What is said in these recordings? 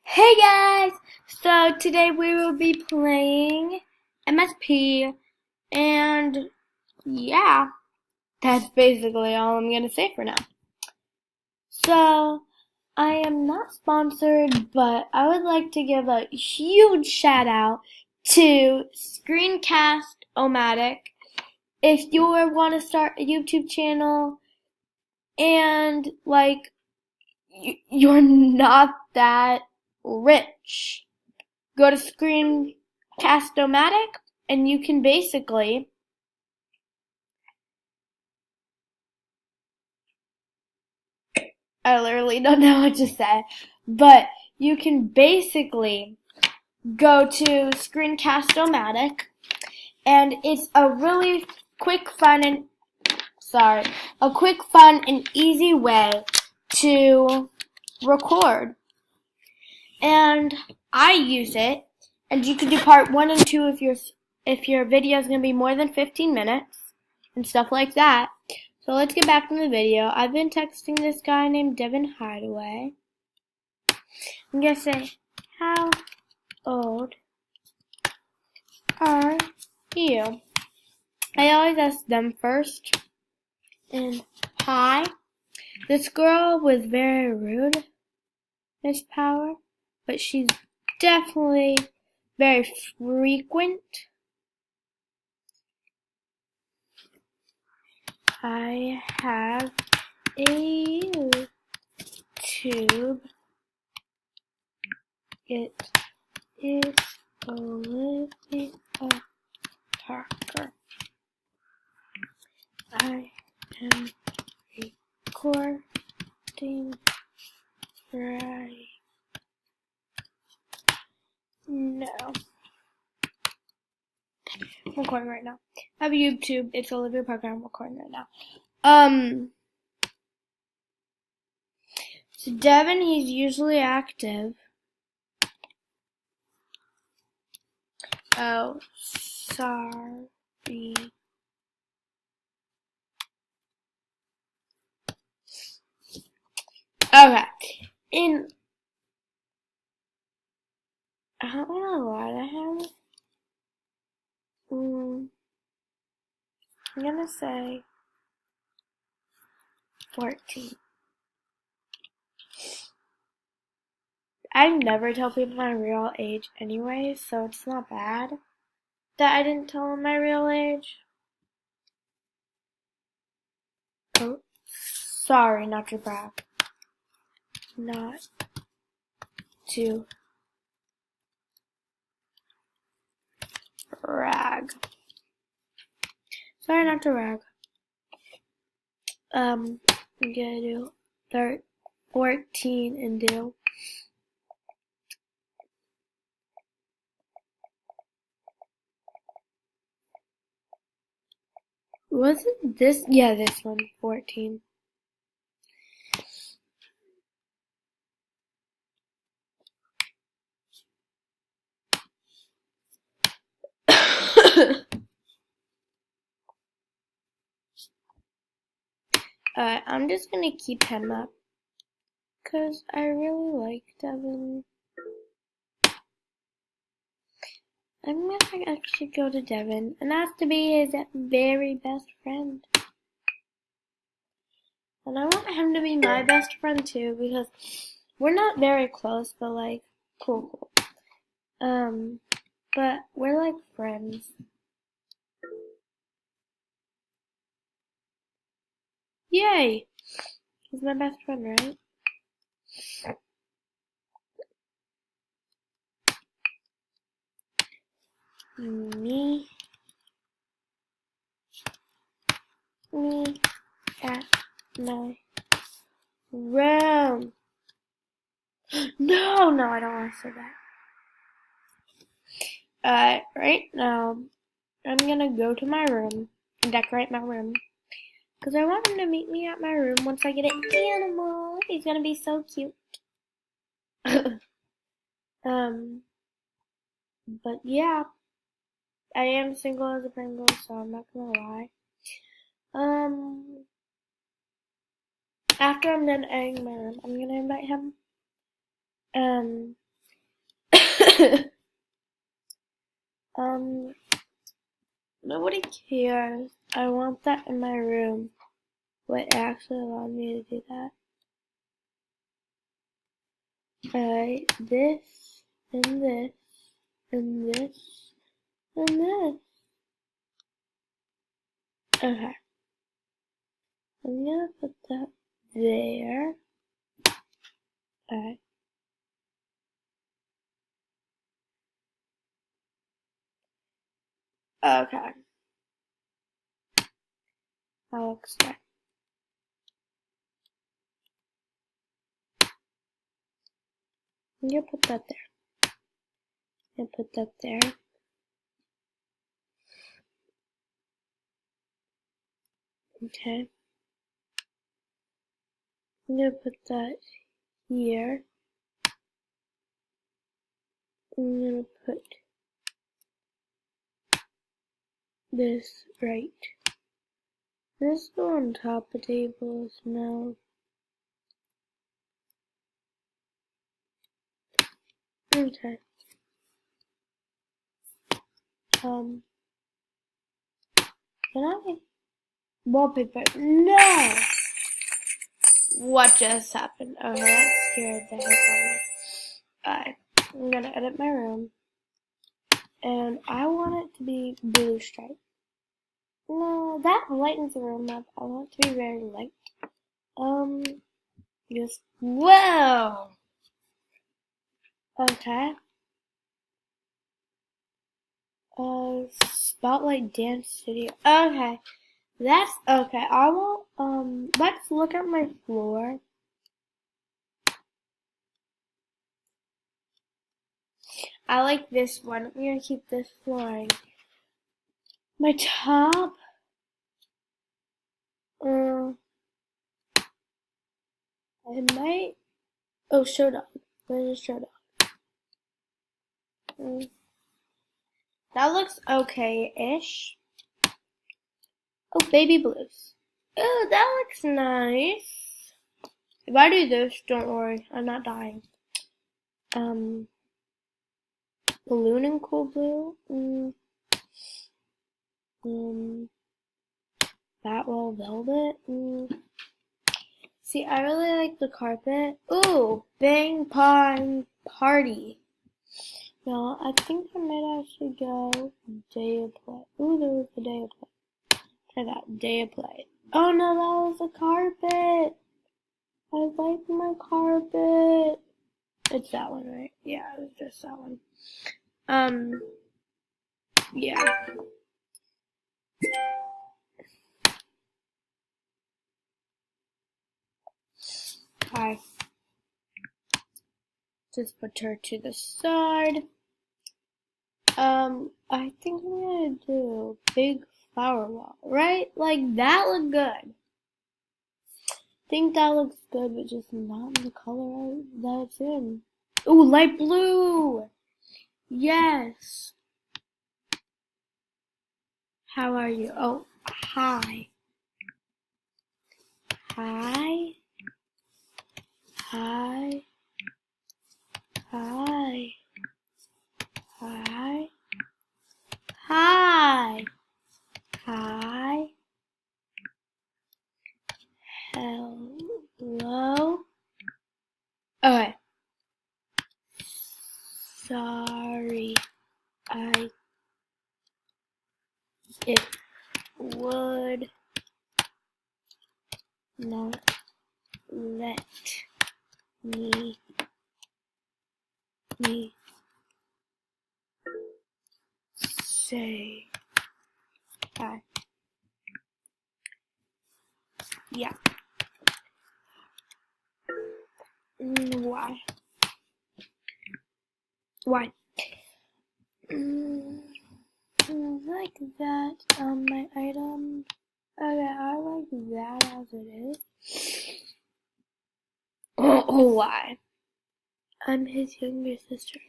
Hey guys! So today we will be playing MSP, and yeah, that's basically all I'm gonna say for now. So, I am not sponsored, but I would like to give a huge shout out to Screencast-O-Matic. If you want to start a YouTube channel and you're not that rich, go to Screencast-O-Matic and you can basically I literally don't know what to say, but you can basically go to Screencast-O-Matic, and it's a really quick, fun, and easy way to record. And I use it, and you can do part 1 and 2 if your video is going to be more than 15 minutes and stuff like that. So let's get back to the video. I've been texting this guy named Devin Hideaway. I'm going to say, how old are you? I always ask them first. And hi. This girl was very rude, Miss Power, but she's definitely very frequent. I have a YouTube. It is Olivia Parker. I am recording right now. I'm recording right now. I have a YouTube. It's Olivia Parker. I'm recording right now. So Devin, he's usually active. Oh, sorry. Okay. I don't want to lie to him. I'm gonna say 14. I never tell people my real age anyway, so it's not bad that I didn't tell them my real age. Oh, sorry, not to brag. Not to brag. Sorry, not to brag. I'm gonna do 14 and do. Wasn't this? Yeah, this one, 14. I'm just gonna keep him up, cause I really like Devin. I'm gonna actually go to Devin and ask to be his very best friend. And I want him to be my best friend too, because we're not very close, but like, cool. But we're like friends. Yay! He's my best friend, right? Me at my room. No, I don't want to say that. Right now, I'm gonna go to my room and decorate my room. Because I want him to meet me at my room once I get an animal. He's gonna be so cute. But yeah, I am single as a Pringle, so I'm not gonna lie. After I'm done editing my room, I'm gonna invite him. Nobody cares. I want that in my room. What actually allowed me to do that? Alright, this, and this, and this, and this. Okay. I'm gonna put that there. Alright. Okay. That looks good. I'm gonna put that there. I'm gonna put that there. Okay. I'm gonna put that here. I'm gonna put this right. This go on top of the table now. Okay. Can I? Wallpaper. No! What just happened? Oh, that scared the heck out of me. Alright. I'm gonna edit my room. And I want it to be blue stripe. No, that lightens the room up. I want it to be very light. Just, whoa! Okay. Spotlight Dance Studio. Okay. That's, okay. I will, let's look at my floor. I like this one. I'm gonna keep this flooring. My top, I might, oh, show dog. Where's the show dog? That looks okay-ish. Oh, baby blues. Oh, that looks nice. If I do this, don't worry, I'm not dying. Balloon and cool blue. Batwell velvet. See, I really like the carpet. Ooh, Bang Pong Party. No, I think I might actually go Day of Play. Ooh, there was a Day of Play. Try that, Day of Play. Oh no, that was a carpet. I like my carpet. It's that one, right? Yeah, it was just that one. Yeah. Hi. Just put her to the side. I think I'm gonna do big flower wall, right? Like that looked good. Think that looks good, but just not in the color that it's in. Ooh, light blue! Yes! How are you? Oh, hi. Hi. Hi. Hi. Hi. Hi. Hi. Hello. Okay. Sorry. It would not let me say hi. Yeah. Why? Why? Like that. My item. Okay, I like that as it is. Oh, why? I'm his younger sister.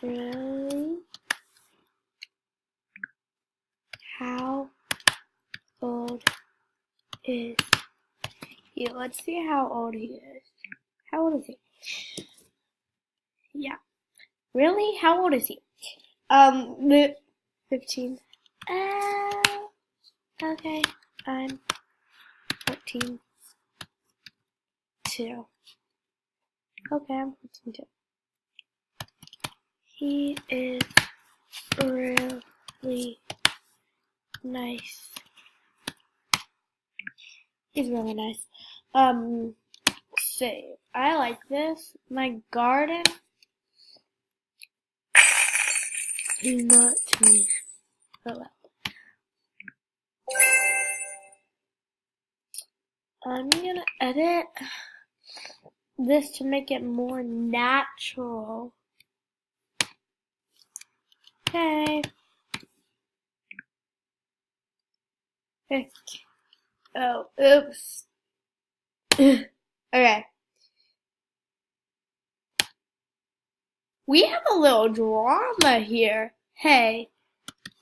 Really? How old is he? Let's see how old he is. How old is he? Yeah. Really? How old is he? 15. Okay. I'm 14 too. Okay, I'm 14 too. He is really nice. He's really nice. Save. I like this. My garden is not to me. Oh well. I'm gonna edit this to make it more natural. Okay. Oh, oops. Okay. We have a little drama here. Hey,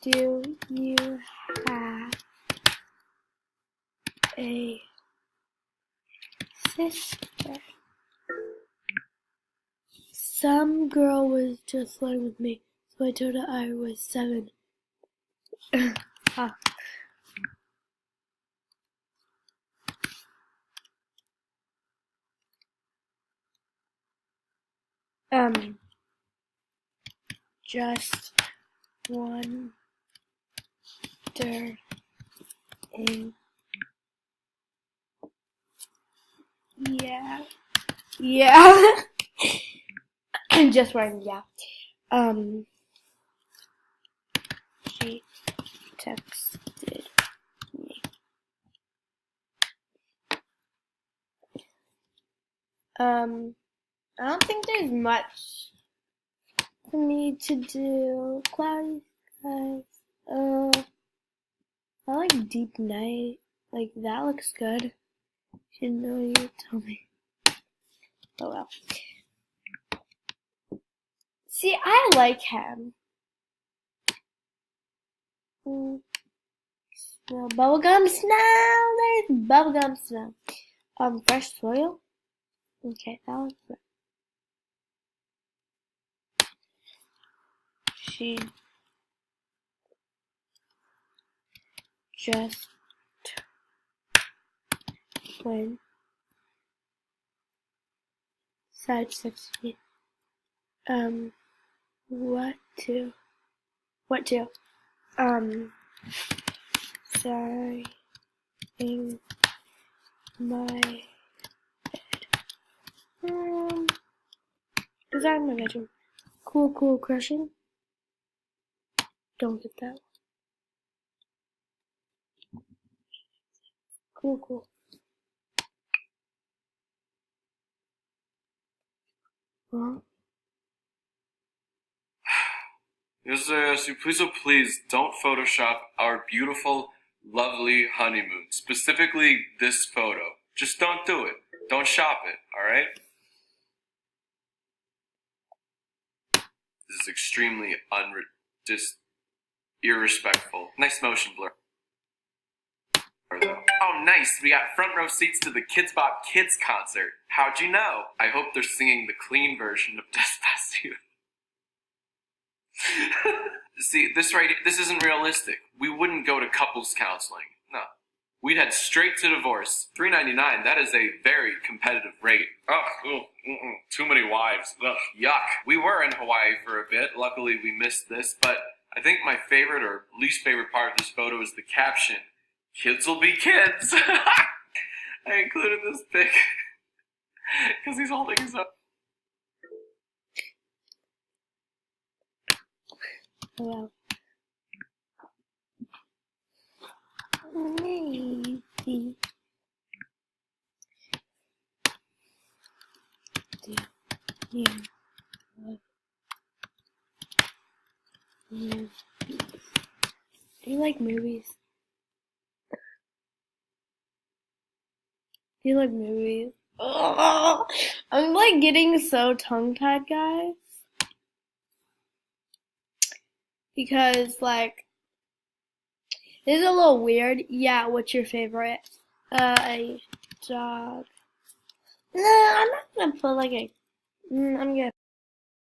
do you have a sister? Some girl was just flirting with me, so I told her I was 7. Ah. Just wondering. Yeah. Yeah. Just wondering, yeah. She texted me. I don't think there's much for me to do. Cloudy skies. I like deep night. Like, that looks good. You know, you tell me. Oh well. See, I like him. Snow, bubblegum snow. There's bubblegum snow. Fresh soil. Okay, that one's good. She just went side 60. What to? Sorry, in my bedroom. Is that in my bedroom? Cool, crushing. Don't get that. Cool. Huh? Please don't Photoshop our beautiful, lovely honeymoon. Specifically, this photo. Just don't do it. Don't shop it, alright? This is extremely irrespectful. Nice motion blur. Oh, nice. We got front row seats to the Kids Bop Kids concert. How'd you know? I hope they're singing the clean version of Despacito. See, this isn't realistic. We wouldn't go to couples counseling. No. We'd head straight to divorce. $3.99, that is a very competitive rate. Ugh, too many wives. Ugh, yuck. We were in Hawaii for a bit. Luckily, we missed this, but I think my favorite or least favorite part of this photo is the caption, "Kids will be kids." I included this pic because he's holding his up. Well, maybe. Yeah. Do you like movies? Do you like movies? Oh, I'm like getting so tongue-tied, guys. Because, like, this is a little weird. Yeah, what's your favorite? A dog. No, I'm not gonna put like a. I'm gonna